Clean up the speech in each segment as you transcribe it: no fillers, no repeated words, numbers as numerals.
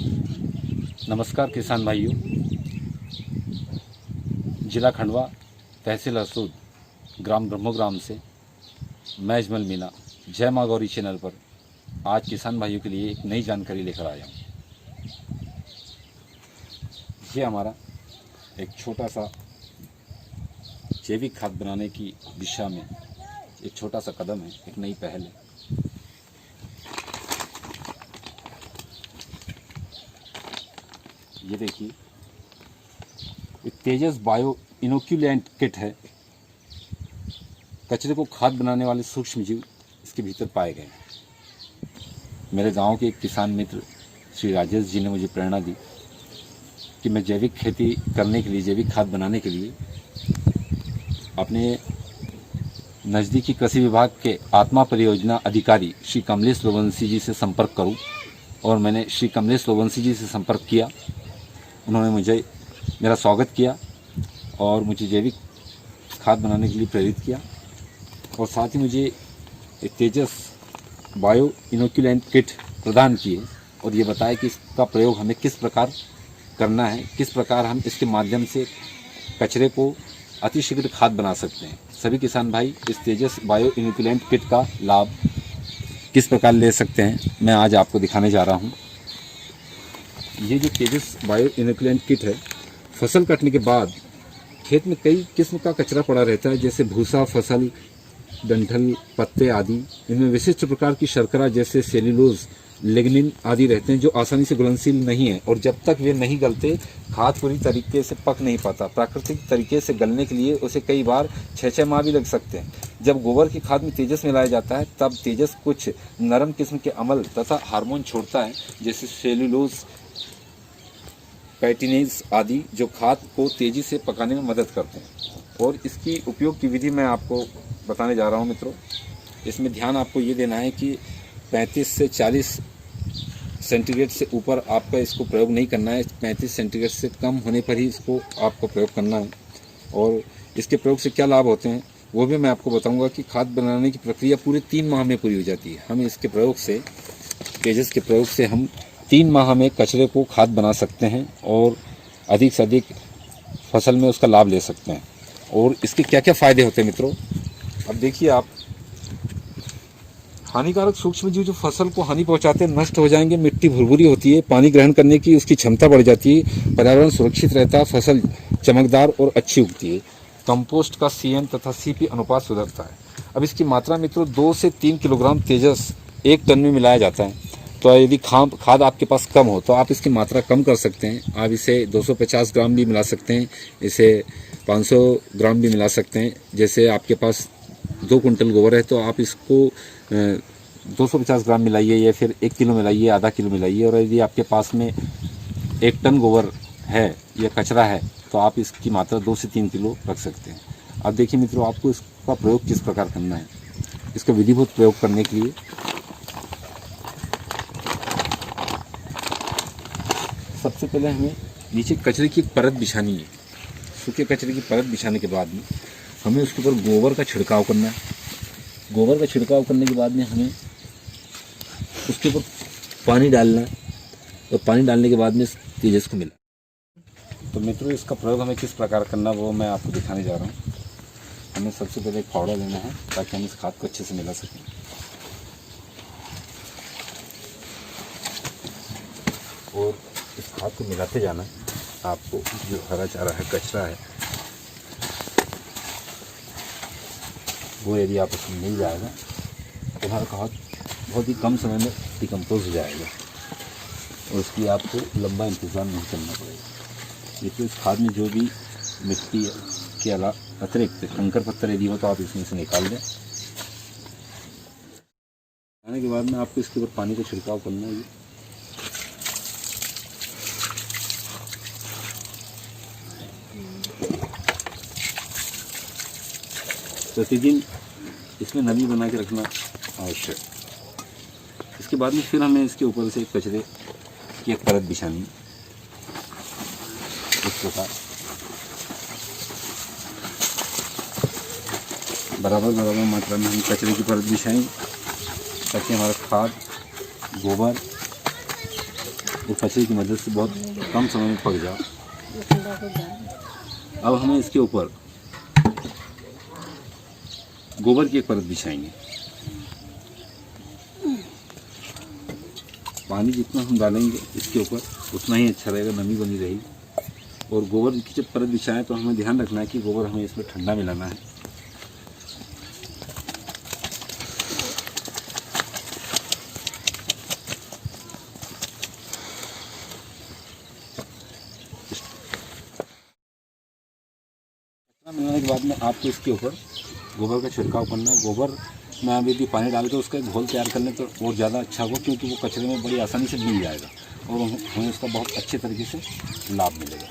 नमस्कार किसान भाइयों, जिला खंडवा, तहसील हरसूद, ग्राम ब्रह्मोग्राम से मैं अजमल मीना जय माँ गौरी चैनल पर आज किसान भाइयों के लिए एक नई जानकारी लेकर आया हूँ। ये हमारा एक छोटा सा जैविक खाद बनाने की दिशा में एक छोटा सा कदम है, एक नई पहल है। ये देखिए, एक तेजस बायो इनोक्यूलेंट किट है। कचरे को खाद बनाने वाले सूक्ष्म जीव इसके भीतर पाए गए हैं। मेरे गांव के एक किसान मित्र श्री राजेश जी ने मुझे प्रेरणा दी कि मैं जैविक खेती करने के लिए, जैविक खाद बनाने के लिए अपने नज़दीकी कृषि विभाग के आत्मा परियोजना अधिकारी श्री कमलेश लोवंशी जी से संपर्क करूं। और मैंने श्री कमलेश लोवंशी जी से संपर्क किया। उन्होंने मेरा स्वागत किया और मुझे जैविक खाद बनाने के लिए प्रेरित किया और साथ ही मुझे एक तेजस बायो इनोक्यूलेंट किट प्रदान किए और ये बताया कि इसका प्रयोग हमें किस प्रकार करना है, किस प्रकार हम इसके माध्यम से कचरे को अतिशीघ्र खाद बना सकते हैं। सभी किसान भाई इस तेजस बायो इनोक्यूलेंट किट का लाभ किस प्रकार ले सकते हैं, मैं आज आपको दिखाने जा रहा हूँ। ये जो तेजस बायो इनोक्यूलेंट किट है, फसल कटने के बाद खेत में कई किस्म का कचरा पड़ा रहता है, जैसे भूसा, फसल, डंठल, पत्ते आदि। इनमें विशिष्ट प्रकार की शर्करा जैसे सेल्यूलोज, लिग्निन आदि रहते हैं जो आसानी से घुलनशील नहीं है और जब तक वे नहीं गलते खाद पूरी तरीके से पक नहीं पाता। प्राकृतिक तरीके से गलने के लिए उसे कई बार 6-6 माह भी लग सकते हैं। जब गोबर की खाद में तेजस मिलाया जाता है तब तेजस कुछ नरम किस्म के अम्ल तथा हार्मोन छोड़ता है, जैसे सेल्यूलोज, पैटिनेज आदि, जो खाद को तेजी से पकाने में मदद करते हैं। और इसकी उपयोग की विधि मैं आपको बताने जा रहा हूं मित्रों। इसमें ध्यान आपको ये देना है कि 35 से 40 सेंटीग्रेड से ऊपर आपका इसको प्रयोग नहीं करना है। 35 सेंटीग्रेड से कम होने पर ही इसको आपको प्रयोग करना है। और इसके प्रयोग से क्या लाभ होते हैं वो भी मैं आपको बताऊंगा कि खाद बनाने की प्रक्रिया पूरे 3 माह में पूरी हो जाती है। हम इसके प्रयोग से, तेजस के प्रयोग से हम 3 माह में कचरे को खाद बना सकते हैं और अधिक से अधिक फसल में उसका लाभ ले सकते हैं। और इसके क्या क्या फ़ायदे होते हैं मित्रों, अब देखिए आप। हानिकारक सूक्ष्म जीव जो फसल को हानि पहुंचाते हैं नष्ट हो जाएंगे। मिट्टी भुरभुरी होती है, पानी ग्रहण करने की उसकी क्षमता बढ़ जाती है, पर्यावरण सुरक्षित रहता है, फसल चमकदार और अच्छी उगती है। कंपोस्ट का CN तथा CP अनुपात सुधरता है। अब इसकी मात्रा मित्रों 2 से 3 किलोग्राम तेजस 1 टन में मिलाया जाता है। तो यदि खाद आपके पास कम हो तो आप इसकी मात्रा कम कर सकते हैं। आप इसे 250 ग्राम भी मिला सकते हैं, इसे 500 ग्राम भी मिला सकते हैं। जैसे आपके पास 2 कुंटल गोबर है तो आप इसको 250 ग्राम मिलाइए या फिर 1 किलो मिलाइए, आधा किलो मिलाइए। और यदि आपके पास में 1 टन गोबर है या कचरा है तो आप इसकी मात्रा 2 से 3 किलो रख सकते हैं। अब देखिए मित्रों, आपको इसका प्रयोग किस प्रकार करना है। इसका विधिवत प्रयोग करने के लिए सबसे पहले हमें नीचे कचरे की एक परत बिछानी है। सूखे कचरे की परत बिछाने के बाद में हमें उसके ऊपर गोबर का छिड़काव करना है। गोबर का छिड़काव करने के बाद में हमें उसके ऊपर पानी डालना है और पानी डालने के बाद में तेजस को मिला। तो मित्रों, इसका प्रयोग हमें किस प्रकार करना वो मैं आपको दिखाने जा रहा हूँ। हमें सबसे पहले एक फावड़ा लेना है ताकि हम इस खाद को अच्छे से मिला सकें। और इस खाद को मिलाते जाना है। आपको जो हरा चारा है, कचरा है, वो यदि आप उसमें मिल जाएगा तो हमारा खाद बहुत ही कम समय में डिकम्पोज हो जाएगा और उसकी आपको लंबा इंतज़ार नहीं करना पड़ेगा। देखिए, इस खाद में जो भी मिट्टी के अतिरिक्त कंकर पत्थर यदि हो तो आप इसमें से निकाल दें। आने के बाद में आपको इसके ऊपर पानी का छिड़काव करना है। प्रतिदिन इसमें नमी बना के रखना आवश्यक। इसके बाद में फिर हमें इसके ऊपर से कचरे की एक परत बिछानी। इस प्रकार बराबर मात्रा में हम कचरे की परत बिछाएं ताकि हमारा खाद, गोबर वो कचरे की मदद से बहुत कम समय में पक जाए। अब हमें इसके ऊपर गोबर की एक परत बिछाएंगे। पानी जितना हम डालेंगे इसके ऊपर उतना ही अच्छा रहेगा, नमी बनी रहेगी। और गोबर की जब परत बिछाएं तो हमें ध्यान रखना है कि गोबर हमें इसमें ठंडा मिलाना है। मिलाने के बाद में आपको इसके ऊपर गोबर का छिड़काव करना है। गोबर में आप यदि पानी डाल के उसका एक घोल तैयार कर लें तो और ज़्यादा अच्छा होगा, क्योंकि वो कचरे में बड़ी आसानी से मिल जाएगा और हमें उसका बहुत अच्छे तरीके से लाभ मिलेगा।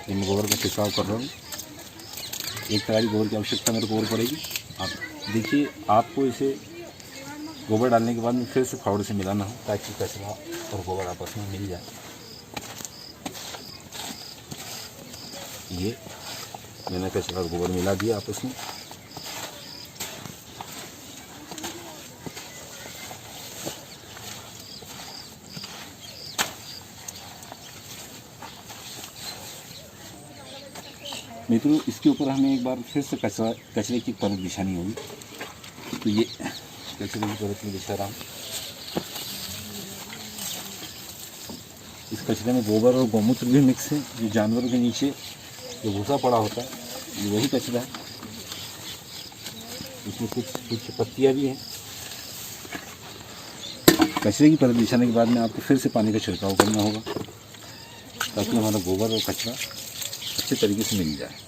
ये मैं गोबर का छिड़काव कर रहा हूँ। एक तगारी गोबर की आवश्यकता मेरे को और पड़ेगी। आप देखिए, आपको इसे गोबर डालने के बाद में फिर से फावड़े से मिलाना हो ताकि कचरा और गोबर आपस में मिल जाए। ये मैंने कचरा और गोबर मिला दिया आपस में। मित्रों, इसके ऊपर हमें एक बार फिर से कचरे की परत बिछानी होगी। तो ये कचरे की परत में बिछा रहा हूँ। इस कचरे में गोबर और गौमूत्र भी मिक्स है। जो जानवरों के नीचे जो भूसा पड़ा होता है ये वही कचरा है। इसमें कुछ पत्तियाँ भी हैं। कचरे की परत बिछाने के बाद में आपको फिर से पानी का छिड़काव करना होगा ताकि हमारा गोबर और कचरा अच्छे तरीके से मिल जाए।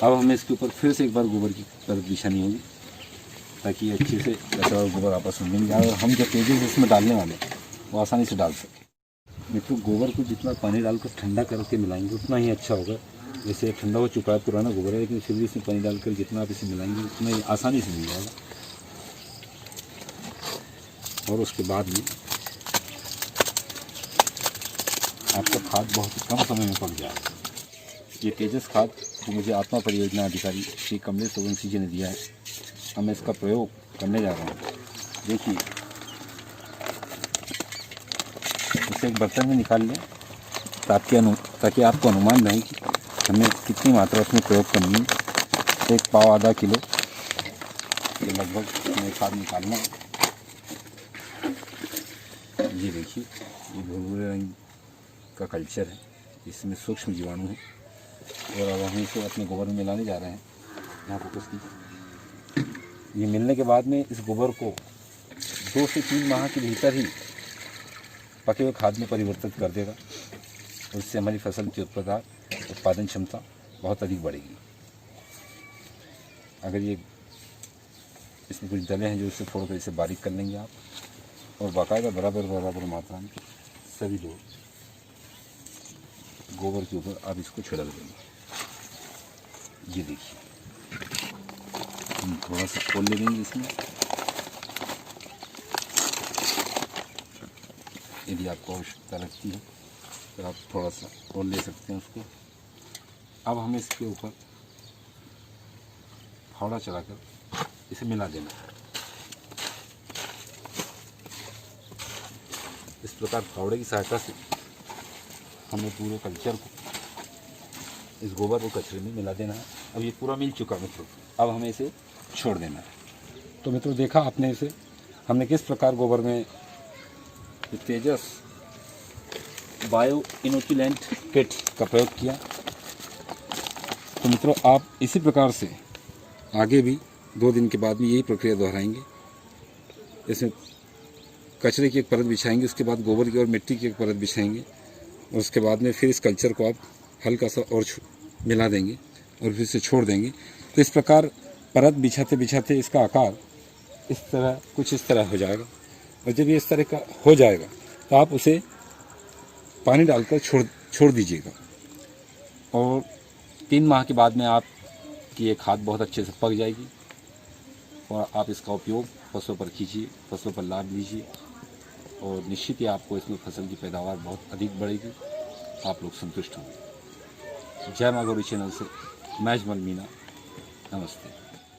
अब हमें इसके ऊपर फिर से एक बार गोबर की परत बिछानी होगी ताकि अच्छे से कचरा और गोबर आपस में मिल जाए और हम जो पेजेस इसमें डालने वाले हैं वो आसानी से डाल सकें। मित्रों, गोबर को जितना पानी डालकर ठंडा करके मिलाएंगे उतना ही अच्छा होगा। जैसे ठंडा हो चुका है, पुराना गोबर है, लेकिन फिर भी इसमें पानी डालकर जितना आप इसे मिलाएंगे उतना ही आसानी से मिल जाएगा। और उसके बाद में आपका खाद बहुत ही कम समय में पक जाएगा। ये तेजस खाद जो मुझे आत्मा परियोजना अधिकारी श्री कमलेश सोलंकी जी ने दिया है, अब मैं इसका प्रयोग करने जा रहा हूँ। देखिए, इसे एक बर्तन में निकाल लें ताकि आपको अनुमान रहे कि हमें कितनी मात्रा उसमें प्रयोग करनी है। तो 1 पाव आधा किलो के लगभग हमें खाद निकालना है। ये देखिए, ये भूरे रंग का कल्चर है, इसमें सूक्ष्म जीवाणु है। और अब हम इसे अपने गोबर में मिलाने जा रहे हैं। यहाँ फोकस कीजिए। ये मिलने के बाद में इस गोबर को 2 से 3 माह के भीतर ही पके हुए खाद में परिवर्तित कर देगा और इससे हमारी फसल की उत्पादन क्षमता बहुत अधिक बढ़ेगी। अगर ये इसमें कुछ दले हैं जो इससे थोड़ा सा इसे बारीक कर लेंगे आप, और बाकायदा बराबर मात्रा में सभी लोग गोबर के ऊपर आप इसको छिड़क देंगे। ये देखिए, हम थोड़ा सा खोल ले लेंगे इसमें। यदि आपको आवश्यकता लगती है तो आप थोड़ा सा और ले सकते हैं उसको। अब हमें इसके ऊपर फावड़ा चलाकर इसे मिला देना है। इस प्रकार फावड़े की सहायता से हमें पूरे कल्चर को, इस गोबर को कचरे में मिला देना है। अब ये पूरा मिल चुका मित्रों, अब हमें इसे छोड़ देना है। तो मित्रों, देखा आपने इसे, हमने किस प्रकार गोबर में तेजस बायो इनोक्यूलेंट किट का प्रयोग किया। तो मित्रों, आप इसी प्रकार से आगे भी 2 दिन के बाद में यही प्रक्रिया दोहराएंगे। इसमें कचरे की एक परत बिछाएंगे, उसके बाद गोबर की और मिट्टी की एक परत बिछाएंगे और उसके बाद में फिर इस कल्चर को आप हल्का सा और मिला देंगे और फिर से छोड़ देंगे। तो इस प्रकार परत बिछाते बिछाते इसका आकार कुछ इस तरह हो जाएगा। और जब ये इस तरह का हो जाएगा तो आप उसे पानी डालकर छोड़ दीजिएगा और 3 माह के बाद में आपकी ये खाद बहुत अच्छे से पक जाएगी और आप इसका उपयोग फसलों पर कीजिए, फसलों पर लाभ लीजिए और निश्चित ही आपको इसमें फसल की पैदावार बहुत अधिक बढ़ेगी, आप लोग संतुष्ट होंगे। जय माँ गौरी चैनल से मैं अजमल मीना, नमस्ते।